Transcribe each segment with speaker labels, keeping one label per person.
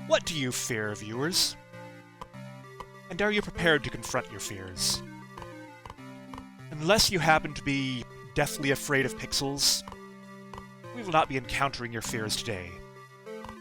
Speaker 1: What do you fear, viewers? And are you prepared to confront your fears? Unless you happen to be deathly afraid of pixels, we will not be encountering your fears today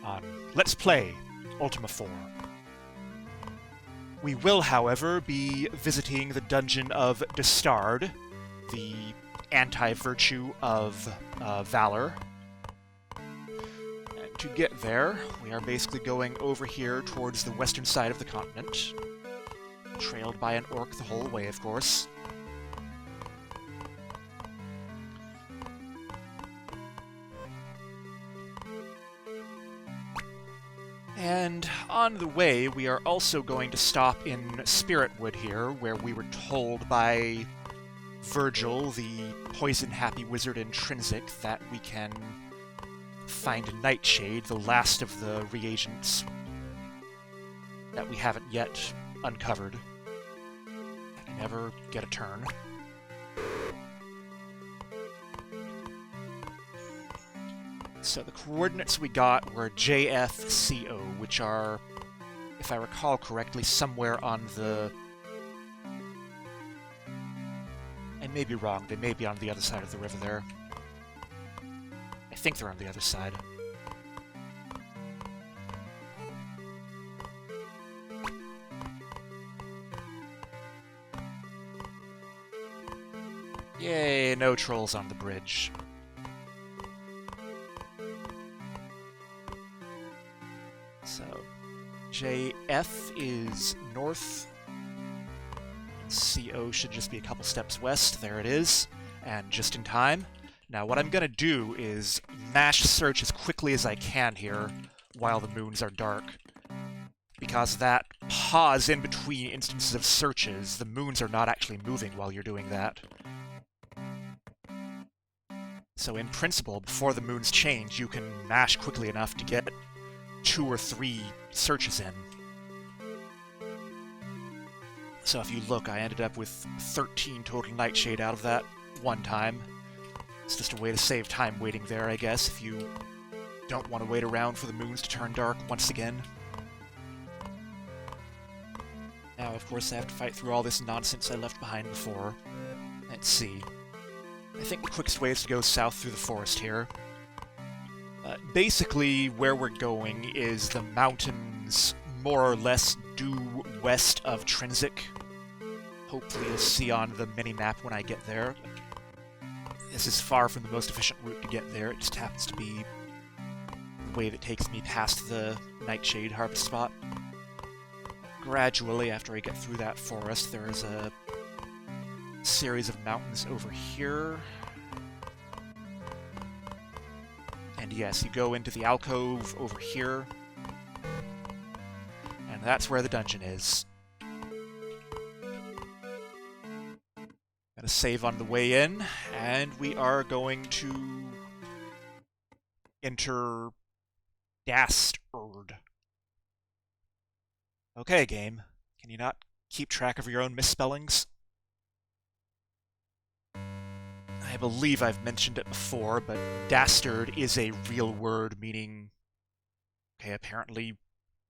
Speaker 1: on Let's Play Ultima 4. We will, however, be visiting the dungeon of Destard, the anti-virtue of Valor. And to get there, we are basically going over here towards the western side of the continent, trailed by an orc the whole way, of course. And on the way, we are also going to stop in Spiritwood here, where we were told by Virgil, the poison-happy wizard intrinsic, that we can find a Nightshade, the last of the reagents that we haven't yet uncovered. I can never get a turn. So the coordinates we got were JFCO, which are, if I recall correctly, somewhere on the... I may be wrong, they may be on the other side of the river there. I think they're on the other side. Yay, no trolls on the bridge. So, JF is north. CO should just be a couple steps west. There it is. And just in time. Now, what I'm going to do is mash search as quickly as I can here while the moons are dark. Because that pause in between instances of searches, the moons are not actually moving while you're doing that. So in principle, before the moons change, you can mash quickly enough to get 2 or 3 searches in. So if you look, I ended up with 13 total Nightshade out of that one time. It's just a way to save time waiting there, I guess, if you don't want to wait around for the moons to turn dark once again. Now, of course, I have to fight through all this nonsense I left behind before. Let's see. I think the quickest way is to go south through the forest here. Basically, where we're going is the mountains more or less due west of Trinsic. Hopefully you'll see on the mini-map when I get there. This is far from the most efficient route to get there, it just happens to be the way that takes me past the Nightshade harvest spot. Gradually, after I get through that forest, there is a series of mountains over here. And yes, you go into the alcove over here. And that's where the dungeon is. Gonna save on the way in, and we are going to enter Destard. Okay, game. Can you not keep track of your own misspellings? I believe I've mentioned it before, but Destard is a real word meaning... Okay, apparently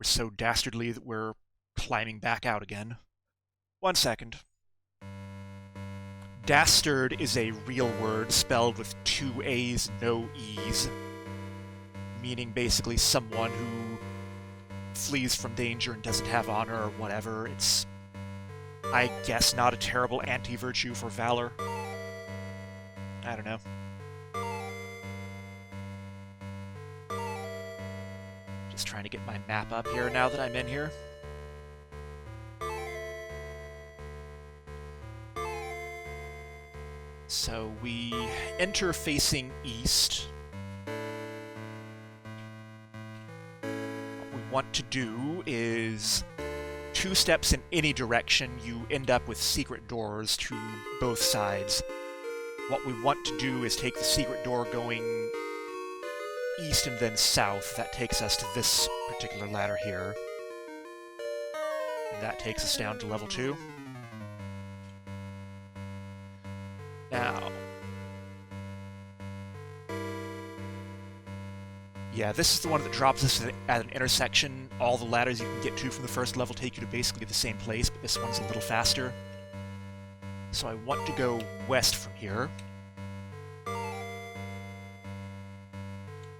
Speaker 1: we're so dastardly that we're climbing back out again. 1 second. Destard is a real word spelled with 2 A's, no E's, meaning basically someone who flees from danger and doesn't have honor or whatever. It's, I guess, not a terrible anti-virtue for Valor. I don't know. Just trying to get my map up here now that I'm in here. So we enter facing east. What we want to do is 2 steps in any direction, you end up with secret doors to both sides. What we want to do is take the secret door going east and then south. That takes us to this particular ladder here. And that takes us down to level 2. Now, Yeah, this is the one that drops us at an intersection. All the ladders you can get to from the first level take you to basically the same place, but this one's a little faster. So I want to go west from here.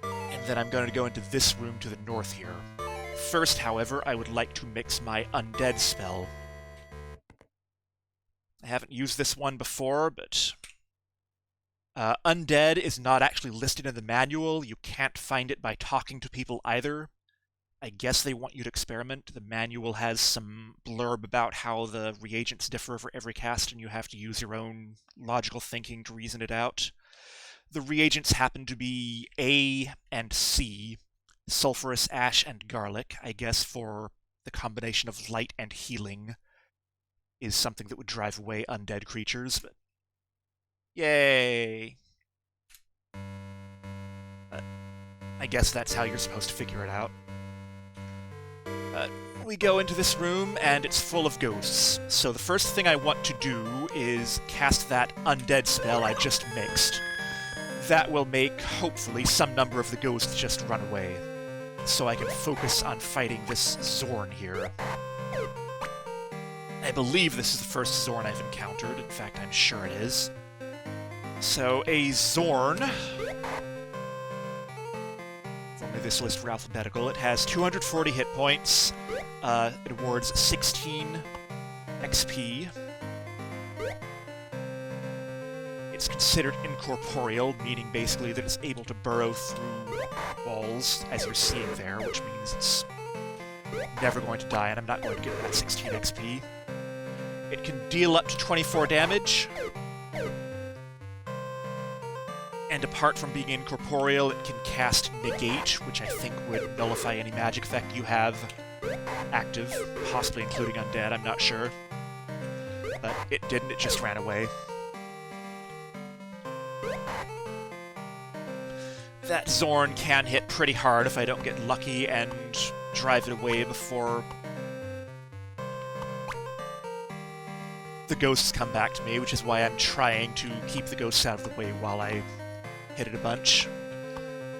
Speaker 1: And then I'm going to go into this room to the north here. First, however, I would like to mix my undead spell. I haven't used this one before, but undead is not actually listed in the manual. You can't find it by talking to people either. I guess they want you to experiment. The manual has some blurb about how the reagents differ for every cast, and you have to use your own logical thinking to reason it out. The reagents happen to be A and C, sulfurous ash and garlic. I guess for the combination of light and healing is something that would drive away undead creatures, but yay! I guess that's how you're supposed to figure it out. We go into this room, and it's full of ghosts. So the first thing I want to do is cast that undead spell I just mixed. That will make, hopefully, some number of the ghosts just run away. So I can focus on fighting this Zorn here. I believe this is the first Zorn I've encountered. In fact, I'm sure it is. So, a Zorn... If only this list were alphabetical. It has 240 hit points. It awards 16 XP. It's considered incorporeal, meaning basically that it's able to burrow through walls, as you're seeing there, which means it's never going to die, and I'm not going to get that 16 XP. It can deal up to 24 damage. And apart from being incorporeal, it can cast Negate, which I think would nullify any magic effect you have active, possibly including undead, I'm not sure. But it didn't, it just ran away. That Zorn can hit pretty hard if I don't get lucky and drive it away before the ghosts come back to me, which is why I'm trying to keep the ghosts out of the way while I hit it a bunch.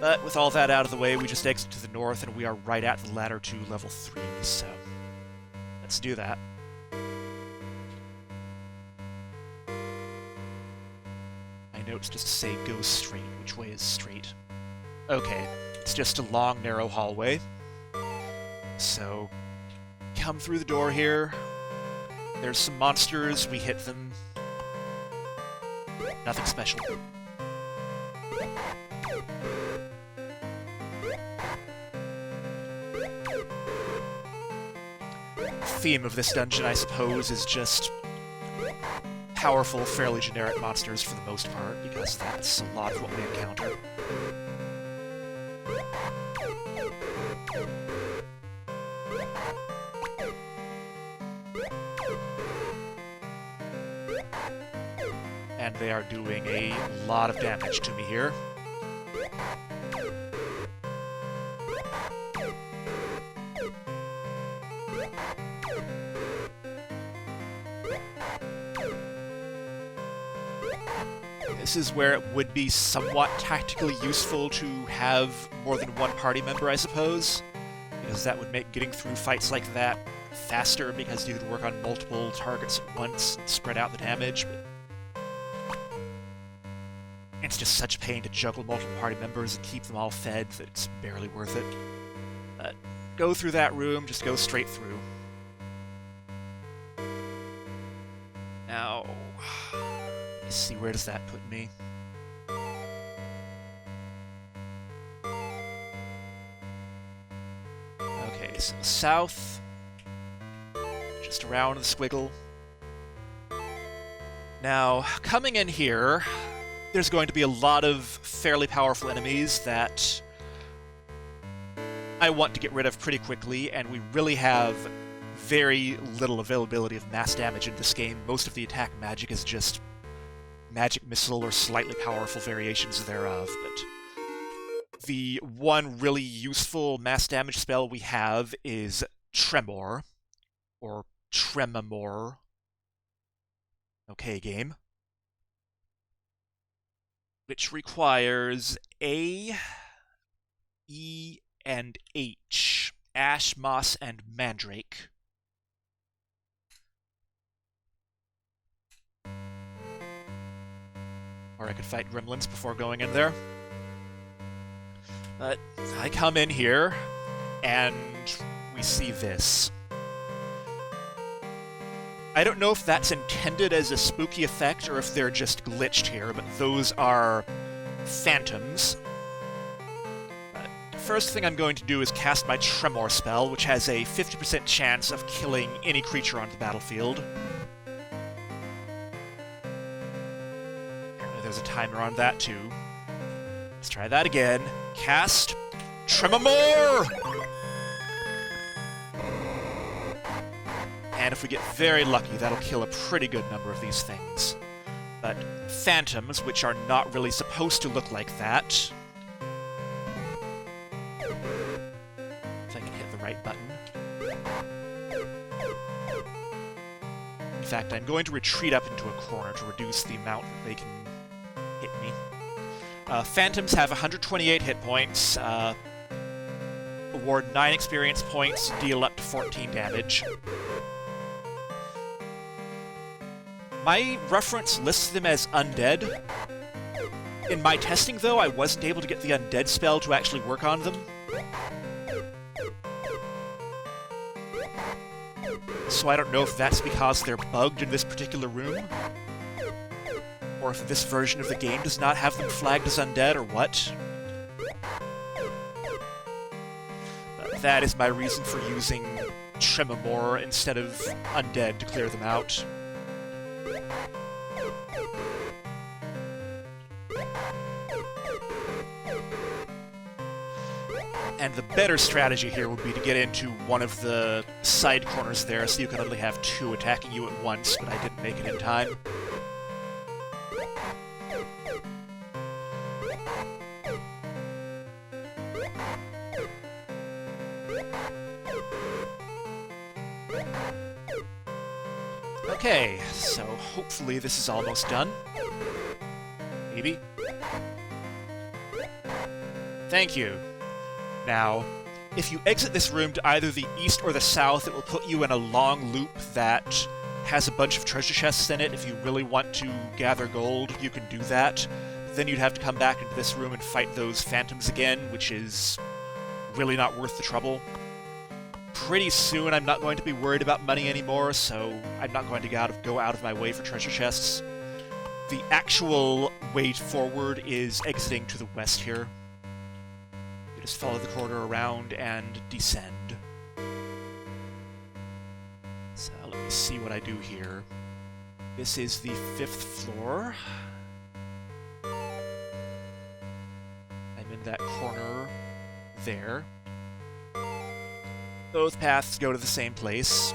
Speaker 1: But with all that out of the way, we just exit to the north, and we are right at the ladder to level 3, so let's do that. My notes just say go straight. Which way is straight? Okay, it's just a long, narrow hallway. So, come through the door here. There's some monsters, we hit them. Nothing special. The theme of this dungeon, I suppose, is just powerful, fairly generic monsters for the most part, because that's a lot of what we encounter. And they are doing a lot of damage to me here. This is where it would be somewhat tactically useful to have more than one party member, I suppose, because that would make getting through fights like that faster, because you could work on multiple targets at once and spread out the damage. But it's just such a pain to juggle multiple party members and keep them all fed that it's barely worth it. Go through that room, just go straight through. Now, let's see, where does that put me? Okay, so south, just around the squiggle. Now, coming in here, there's going to be a lot of fairly powerful enemies that I want to get rid of pretty quickly, and we really have very little availability of mass damage in this game. Most of the attack magic is just magic missile or slightly powerful variations thereof, but the one really useful mass damage spell we have is Tremor, or Tremamor. Okay, game. Which requires a E and H. Ash, moss, and mandrake. Or I could fight gremlins before going in there. But I come in here, and we see this. I don't know if that's intended as a spooky effect or if they're just glitched here, but those are phantoms. The first thing I'm going to do is cast my Tremor spell, which has a 50% chance of killing any creature on the battlefield. Apparently there's a timer on that too. Let's try that again. Cast Tremor! And if we get very lucky, that'll kill a pretty good number of these things. But phantoms, which are not really supposed to look like that... If I can hit the right button. In fact, I'm going to retreat up into a corner to reduce the amount that they can hit me. Phantoms have 128 hit points, award 9 experience points, deal up to 14 damage. My reference lists them as undead. In my testing, though, I wasn't able to get the undead spell to actually work on them. So I don't know if that's because they're bugged in this particular room, or if this version of the game does not have them flagged as undead, or what. But that is my reason for using Tremor instead of undead to clear them out. And the better strategy here would be to get into one of the side corners there so you can only have 2 attacking you at once, but I didn't make it in time. Okay, so hopefully this is almost done. Maybe. Thank you. Now, if you exit this room to either the east or the south, it will put you in a long loop that has a bunch of treasure chests in it. If you really want to gather gold, you can do that. But then you'd have to come back into this room and fight those phantoms again, which is really not worth the trouble. Pretty soon I'm not going to be worried about money anymore, so I'm not going to go out of my way for treasure chests. The actual way forward is exiting to the west here. You just follow the corridor around and descend. So let me see what I do here. This is the 5th floor. I'm in that corner there. Both paths go to the same place.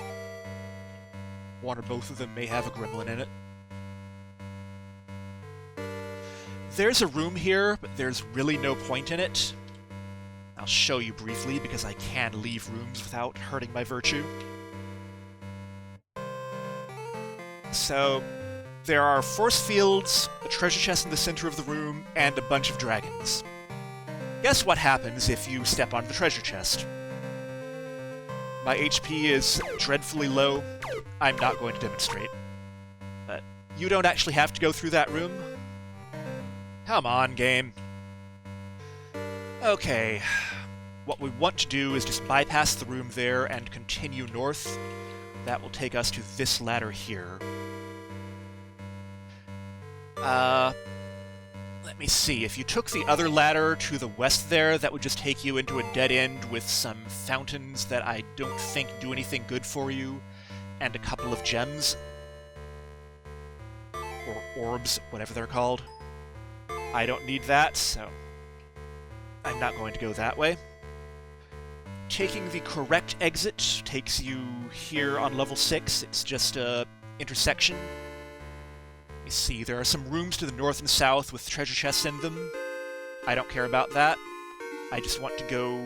Speaker 1: One or both of them may have a gremlin in it. There's a room here, but there's really no point in it. I'll show you briefly, because I can leave rooms without hurting my virtue. So, there are force fields, a treasure chest in the center of the room, and a bunch of dragons. Guess what happens if you step onto the treasure chest? My HP is dreadfully low. I'm not going to demonstrate. But you don't actually have to go through that room. Come on, game. Okay. What we want to do is just bypass the room there and continue north. That will take us to this ladder here. Let me see. If you took the other ladder to the west there, that would just take you into a dead end with some fountains that I don't think do anything good for you, and a couple of gems. Or orbs, whatever they're called. I don't need that, so I'm not going to go that way. Taking the correct exit takes you here on level 6. It's just a intersection. Let me see, there are some rooms to the north and south with treasure chests in them. I don't care about that. I just want to go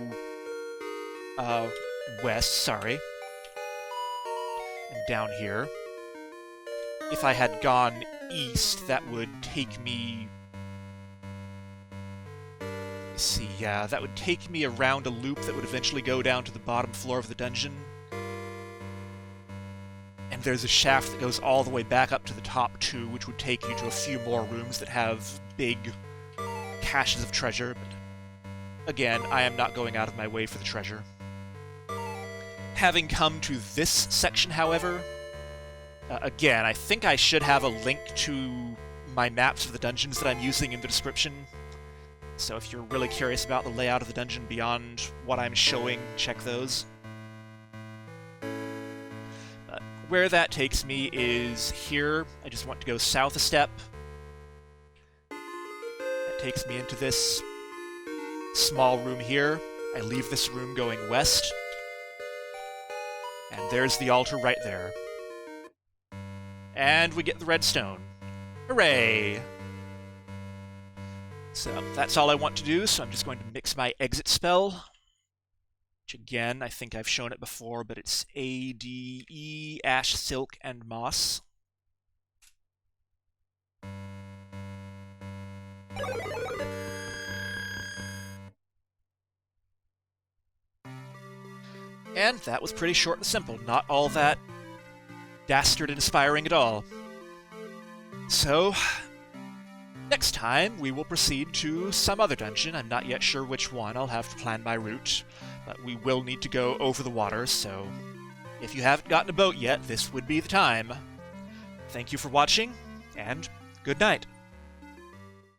Speaker 1: west, sorry. And down here. If I had gone east, that would take me See, yeah, that would take me around a loop that would eventually go down to the bottom floor of the dungeon. And there's a shaft that goes all the way back up to the top too, which would take you to a few more rooms that have big caches of treasure, but again, I am not going out of my way for the treasure. Having come to this section, however, again, I think I should have a link to my maps of the dungeons that I'm using in the description. So if you're really curious about the layout of the dungeon beyond what I'm showing, check those. But where that takes me is here. I just want to go south a step. That takes me into this small room here. I leave this room going west. And there's the altar right there. And we get the redstone. Hooray! So that's all I want to do, so I'm just going to mix my exit spell. Which again, I think I've shown it before, but it's ADE, Ash, Silk, and Moss. And that was pretty short and simple, not all that Destard inspiring at all. So, next time we will proceed to some other dungeon. I'm not yet sure which one, I'll have to plan my route, but we will need to go over the water, so if you haven't gotten a boat yet, this would be the time. Thank you for watching, and good night.